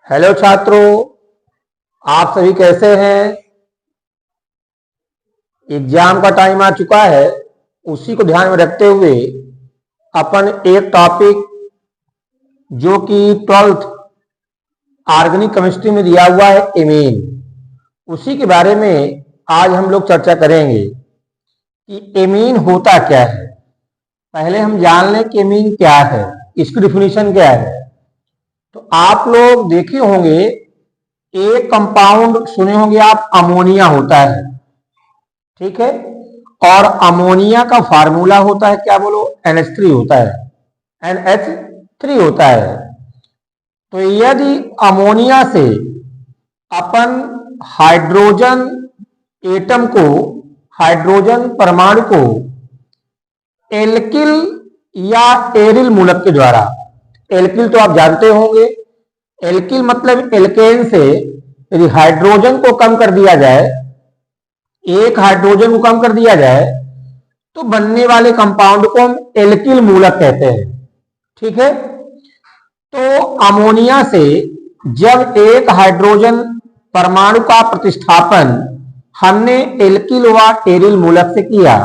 Hello छात्रों, आप सभी कैसे हैं। एग्जाम का टाइम आ चुका है, उसी को ध्यान में रखते हुए अपन एक टॉपिक जो कि 12th ऑर्गेनिक केमिस्ट्री में दिया हुआ है एमीन, उसी के बारे में आज हम लोग चर्चा करेंगे कि एमीन होता क्या है। पहले हम जान लें कि एमीन क्या है, इसकी डिफिनीशन क्या है। तो आप लोग देखे होंगे, एक कंपाउंड सुने होंगे आप, अमोनिया होता है, ठीक है। और अमोनिया का फार्मूला होता है क्या, बोलो, NH3 होता है, NH3 होता है। तो यदि अमोनिया से अपन हाइड्रोजन एटम को, हाइड्रोजन परमाणु को एल्किल या एरिल मूलक के द्वारा, एल्किल तो आप जानते होंगे, एल्किल मतलब एल्केन से यदि हाइड्रोजन को कम कर दिया जाए, एक हाइड्रोजन को कम कर दिया जाए, तो बनने वाले कंपाउंड को हम एल्किल मूलक कहते हैं, ठीक है। तो अमोनिया से जब एक हाइड्रोजन परमाणु का प्रतिस्थापन हमने एल्किल व एरिल मूलक से किया,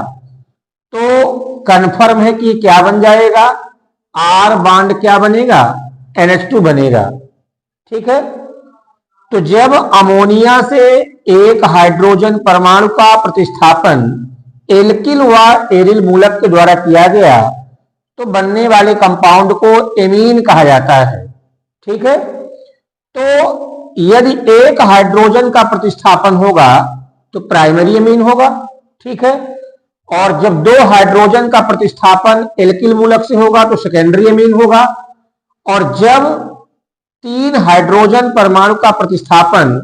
तो कन्फर्म है कि क्या बन जाएगा, R बॉन्ड क्या बनेगा, NH2 बनेगा, ठीक है। तो जब अमोनिया से एक हाइड्रोजन परमाणु का प्रतिस्थापन एल्किल व एरिल मूलक के द्वारा किया गया, तो बनने वाले कंपाउंड को एमीन कहा जाता है, ठीक है। तो यदि एक हाइड्रोजन का प्रतिस्थापन होगा तो प्राइमरी एमीन होगा, ठीक है। और जब दो हाइड्रोजन का प्रतिस्थापन एल्किल मूलक से होगा तो सेकेंडरी एमीन होगा। और जब तीन हाइड्रोजन परमाणु का प्रतिस्थापन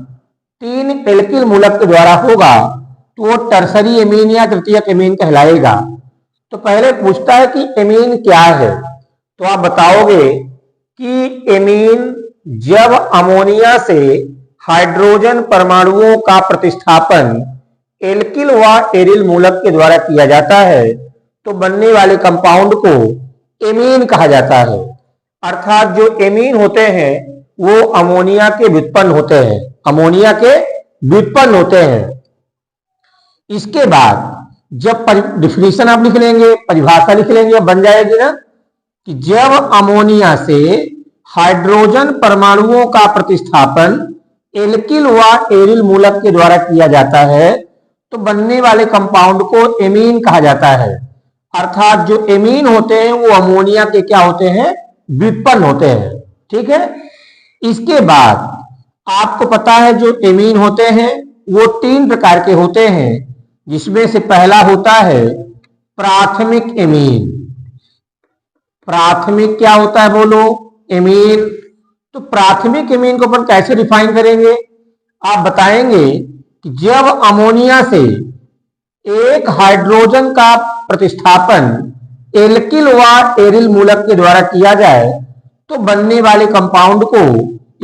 तीन एल्किल मूलक के द्वारा होगा तो वो टर्सरी एमीन या तृतीयक एमीन कहलाएगा। तो पहले पूछता है कि एमीन क्या है, तो आप बताओगे कि एमीन जब अमोनिया से हाइड्रोजन परमाणुओं का प्रतिस्थापन एल्किल व एरिल मूलक के द्वारा किया जाता है तो बनने वाले कंपाउंड को एमीन कहा जाता है। अर्थात जो एमीन होते हैं वो अमोनिया के व्युत्पन्न होते हैं, अमोनिया के व्युत्पन्न होते हैं। इसके बाद जब डिफिनीशन आप लिख लेंगे, परिभाषा लिख लेंगे, बन जाएगी ना कि जब अमोनिया से हाइड्रोजन परमाणुओं का प्रतिस्थापन एल्किल व एरिल मूलक के द्वारा किया जाता है तो बनने वाले कंपाउंड को एमीन कहा जाता है। अर्थात जो एमीन होते हैं वो अमोनिया के क्या होते हैं, व्युत्पन्न होते हैं, ठीक है। इसके बाद आपको पता है जो एमीन होते हैं वो तीन प्रकार के होते हैं, जिसमें से पहला होता है प्राथमिक एमीन। प्राथमिक क्या होता है, बोलो, एमीन। तो प्राथमिक एमीन को अपन कैसे डिफाइन करेंगे, आप बताएंगे कि जब अमोनिया से एक हाइड्रोजन का प्रतिस्थापन एल्किल व एरिल मूलक के द्वारा किया जाए तो बनने वाले कंपाउंड को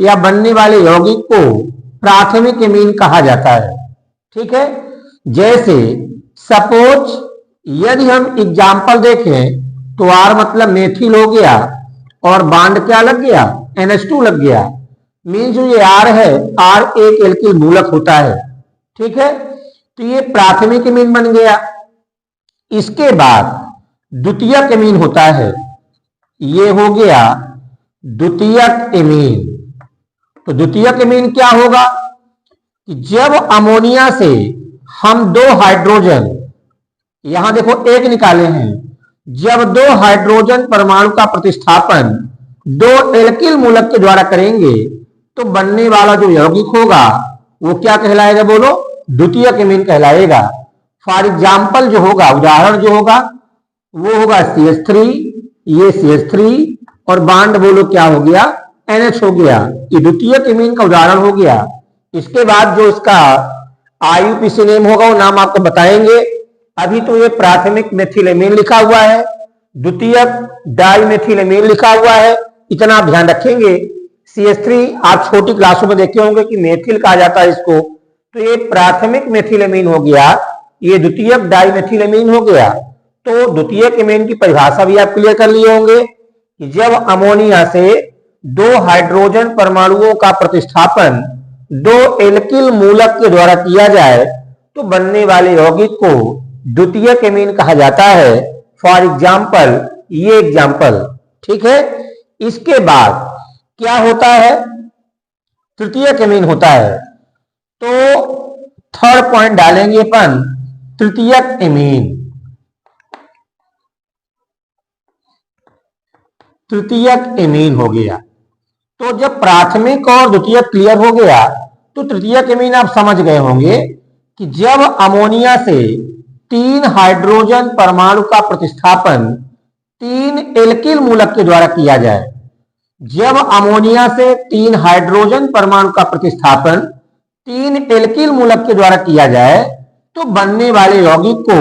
या बनने वाले यौगिक को प्राथमिक एमीन कहा जाता है, ठीक है। जैसे सपोज यदि हम एग्जाम्पल देखें तो R मतलब मेथिल हो गया और बॉन्ड क्या लग गया, NH2 लग गया। मीन जो ये R है, R एक एल्किल मूलक होता है, ठीक है। तो ये प्राथमिक एमीन बन गया। इसके बाद द्वितीयक एमीन होता है, ये हो गया द्वितीयक एमीन। तो द्वितीयक एमीन क्या होगा कि जब अमोनिया से हम दो हाइड्रोजन, यहां देखो एक निकाले हैं, जब दो हाइड्रोजन परमाणु का प्रतिस्थापन दो एल्किल मूलक के द्वारा करेंगे तो बनने वाला जो यौगिक होगा वो क्या कहलाएगा, बोलो, द्वितीयक एमीन कहलाएगा। फॉर एग्जाम्पल जो होगा, उदाहरण जो होगा वो होगा CH3, ये CH3 और बॉन्ड बोलो क्या हो गया, NH हो गया। ये द्वितीयक एमीन का उदाहरण हो गया। इसके बाद जो इसका IUPAC नेम होगा वो नाम आपको बताएंगे। अभी तो ये प्राथमिक मेथिलेमीन लिखा हुआ है, द्वितीयक डाइमेथिलेमीन लिखा हुआ है, इतना आप ध्यान रखेंगे। CH3 आप छोटी क्लासों में देखे होंगे कि मेथिल कहा जाता है इसको, तो ये प्राथमिक मेथिलेमीन हो गया, ये द्वितीयक डाइमेथिलेमीन हो गया। तो द्वितीयक एमीन की परिभाषा भी आप क्लियर कर लिए होंगे कि जब अमोनिया से दो हाइड्रोजन परमाणुओं का प्रतिस्थापन दो एल्किल मूलक के द्वारा किया जाए तो बनने वाले यौगिक को द्वितीयक एमीन कहा जाता है। फॉर एग्जाम्पल, ये एग्जाम्पल, ठीक है। इसके बाद क्या होता है? तृतीयक एमीन होता है। तो थर्ड पॉइंट डालेंगे अपन, तृतीयक एमीन। तृतीयक एमीन हो गया। तो जब प्राथमिक और द्वितीयक क्लियर हो गया तो तृतीयक एमीन आप समझ गए होंगे कि जब अमोनिया से 3 हाइड्रोजन परमाणु का प्रतिस्थापन 3 एल्किल मूलक के द्वारा किया जाए, जब अमोनिया से 3 हाइड्रोजन परमाणु का प्रतिस्थापन 3 एल्किल मूलक के द्वारा किया जाए तो बनने वाले यौगिक को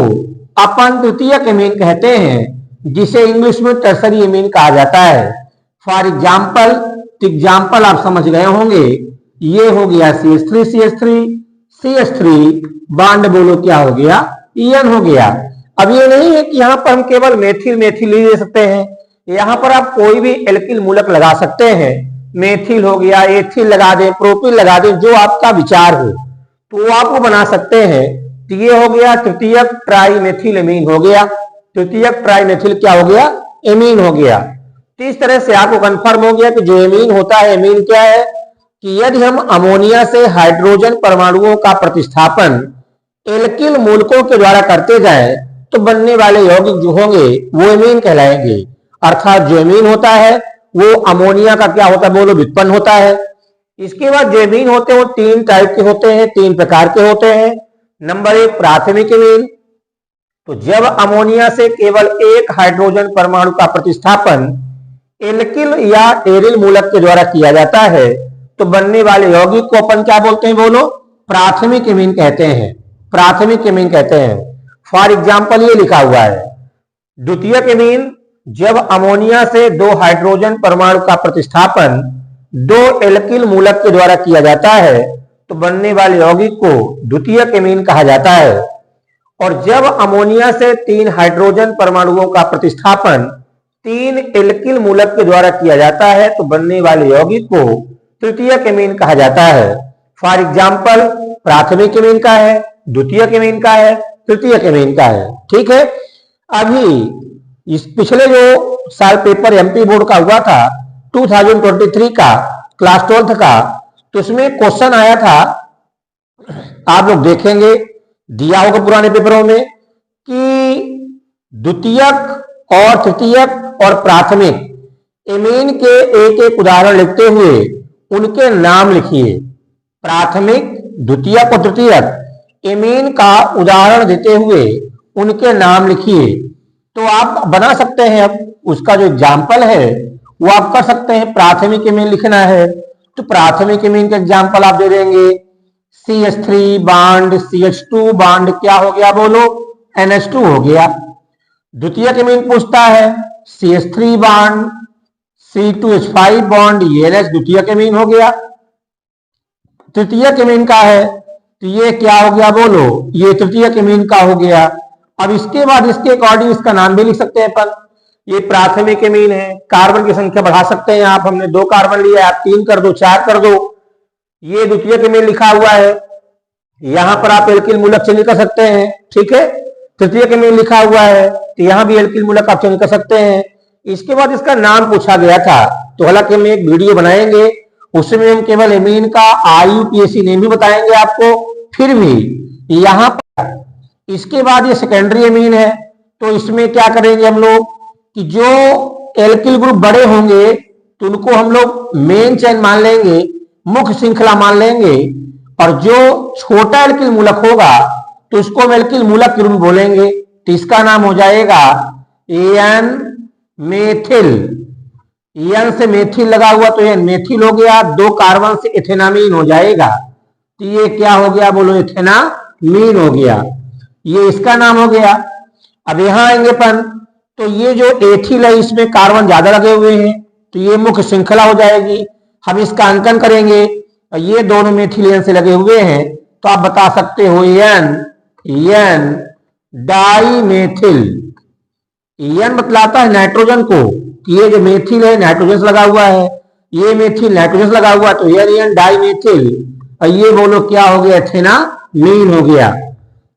अपन तृतीयक एमीन कहते हैं, जिसे इंग्लिश में टर्सरी एमीन कहा जाता है। फॉर एग्जाम्पल आप समझ गए होंगे, ये हो गया CH3 बॉन्ड बोलो क्या हो गया? EN हो गया। अब ये नहीं है कि यहां पर हम केवल मेथिल ही ले सकते हैं, यहां पर आप कोई भी एल्किल मूलक लगा सकते हैं। मेथिल हो गया, एथिल लगा दें, प्रोपिल लगा दें, जो आपका विचार हो तो वो आप वो बना सकते हैं। तो ये हो गया तृतीयक ट्राइमेथिल एमीन हो गया। तृतीयक ट्राइमेथिल क्या हो गया? एमीन हो गया। तो इस तरह से आपको कंफर्म हो गया कि जो एमीन होता है, एमीन क्या है कि यदि हम अमोनिया से हाइड्रोजन परमाणुओं का प्रतिस्थापन एल्किल मूलकों के द्वारा करते जाएं तो बनने वाले यौगिक जो होंगे वो एमीन कहलाएंगे। अर्थात जो एमीन होता है वो अमोनिया का क्या होता है बोलो? व्युत्पन्न होता है। इसके बाद जो एमीन होते हैं वो 3 टाइप के होते हैं, 3 प्रकार के होते हैं। नंबर 1 प्राथमिक एमीन। तो जब अमोनिया से केवल एक हाइड्रोजन परमाणु का प्रतिस्थापन एल्किल या एरिल मूलक के द्वारा किया जाता है तो बनने वाले यौगिक को अपन क्या बोलते हैं बोलो? प्राथमिक एमीन कहते हैं। प्राथमिक एमीन कहते हैं। फॉर एग्जाम्पल ये लिखा हुआ है। द्वितीयक एमीन, जब अमोनिया से 2 हाइड्रोजन परमाणु का प्रतिस्थापन 2 एल्किल मूलक के द्वारा किया जाता है तो बनने वाले यौगिक को द्वितीयक एमीन कहा जाता है। और जब अमोनिया से 3 हाइड्रोजन परमाणुओं का प्रतिस्थापन 3 एल्किल मूलक के द्वारा किया जाता है तो बनने वाले यौगिक को तृतीयक एमीन कहा जाता है। फॉर एग्जाम्पल, प्राथमिक एमीन का है, द्वितीयक एमीन का है, तृतीयक एमीन का है। ठीक है। अभी इस पिछले जो साल पेपर एमपी बोर्ड का हुआ था 2023 का, क्लास 12th का, तो उसमें क्वेश्चन आया था, आप लोग देखेंगे दिया होगा पुराने पेपरों में, कि द्वितीयक और तृतीयक और प्राथमिक एमीन के एक एक उदाहरण लिखते हुए उनके नाम लिखिए। प्राथमिक, द्वितीयक और तृतीयक एमीन का उदाहरण देते हुए उनके नाम लिखिए। तो आप बना सकते हैं। अब उसका जो एग्जाम्पल है वो आप कर सकते हैं। प्राथमिक एमीन लिखना है तो प्राथमिक एमीन का एग्जाम्पल आप दे देंगे CH3 बॉन्ड CH2 बॉन्ड क्या हो गया बोलो? NH2 हो गया। द्वितीयक एमीन पूछता है CH3 bond C2H5 bond NH द्वितीयक एमीन हो गया। तृतीयक एमीन का है तो ये क्या हो गया बोलो? ये तृतीयक एमीन का हो गया। अब इसके बाद इसके अकॉर्डिंग इसका नाम भी लिख सकते हैं अपन। ये प्राथमिक एमीन है, कार्बन की संख्या बढ़ा सकते हैं आप। हमने 2 कार्बन लिया, आप 3 कर दो, 4 कर दो। ये द्वितीयक एमीन लिखा हुआ है, यहां पर आप एल्किल मूलक चयन कर सकते हैं। ठीक है। तृतीयक एमीन लिखा हुआ है तो यहां भी एल्किल मूलक आप चयन कर सकते हैं। इसके बाद इसका नाम पूछा गया था, तो हालांकि हम एक वीडियो बनाएंगे उसमें हम केवल एमीन का IUPAC नेम भी बताएंगे आपको। फिर भी यहां पर इसके बाद ये सेकेंडरी एमीन है, तो इसमें क्या करेंगे हम लोग कि जो एल्किल ग्रुप बड़े होंगे तो उनको हम लोग मेन चेन मान लेंगे, मुख्य श्रृंखला मान लेंगे, और जो छोटा एल्किल मूलक होगा तो उसको हम एल्किल मूलक के रूप में बोलेंगे। तो इसका नाम हो जाएगा एन मेथिल। एन से मेथिल लगा हुआ तो एन मेथिल हो गया। 2 कार्बन से एथेनामीन हो जाएगा तो ये क्या हो गया बोलो? एथेनामीन हो गया। ये इसका नाम हो गया। अब यहां आएंगे अपन तो ये जो एथिल है इसमें कार्बन ज्यादा लगे हुए हैं तो ये मुख्य श्रृंखला हो जाएगी। हम इसका अंकन करेंगे और ये दोनों मेथिल एन से लगे हुए हैं तो आप बता सकते हो एन डाई मेथिल। एन बतलाता है नाइट्रोजन को कि ये जो मेथिल है नाइट्रोजन से लगा हुआ है, ये मेथिल नाइट्रोजन लगा हुआ तो एरियन डाई मेथिल, और ये बोलो क्या हो गया, एथेनामीन हो गया।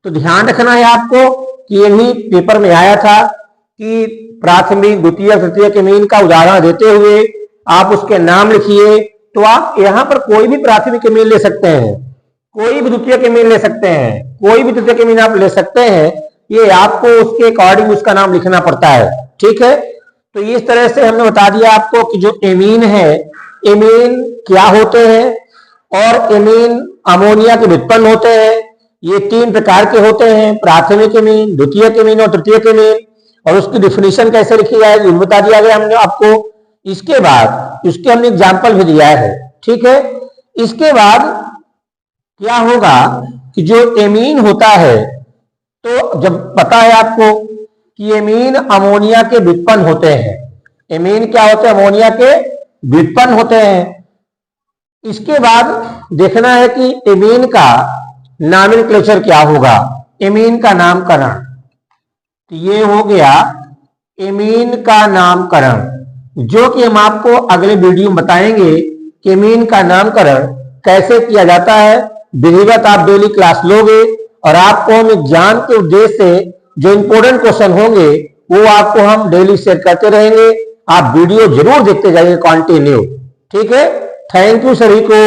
तो ध्यान रखना है आपको कि ये भी पेपर में आया था कि प्राथमिक द्वितीय तृतीय केमीन का उदाहरण देते हुए आप उसके नाम लिखिए। तो आप यहां पर कोई भी प्राथमिक केमीन ले सकते हैं, कोई भी द्वितीय केमीन ले सकते हैं, कोई भी तृतीय केमीन आप ले सकते हैं, ये आपको उसके अकॉर्डिंग उसका नाम लिखना पड़ता है, ठीक है। तो इस तरह से हमने बता दिया आपको कि जो एमीन है, एमीन क्या होते हैं, और एमीन अमोनिया के व्युत्पन्न होते हैं। ये 3 प्रकार के होते हैं, प्राथमिक एमीन, द्वितीय केमीन और तृतीय केमीन, और उसकी डिफिनीशन कैसे लिखी जाएगी बता दिया गया हमने आपको। इसके बाद उसके हमने एग्जाम्पल भी दिया है, ठीक है। इसके बाद क्या होगा कि जो एमीन होता है, तो जब पता है आपको कि एमीन अमोनिया के व्युत्पन्न होते हैं, एमीन क्या होते हैं, अमोनिया के व्युत्पन्न होते हैं। इसके बाद देखना है कि एमीन का नॉमेनक्लेचर क्या होगा, एमीन का नामकरण। तो ये हो गया एमीन का नामकरण, जो कि हम आपको अगले वीडियो में बताएंगे कि एमीन का नामकरण कैसे किया जाता है। विधिवत आप डेली क्लास लोगे और आपको हम एग्जाम के उद्देश्य से जो इंपोर्टेंट क्वेश्चन होंगे वो आपको हम डेली शेयर करते रहेंगे। आप वीडियो जरूर देखते जाइए कंटिन्यू, ठीक है। थैंक यू सभी को।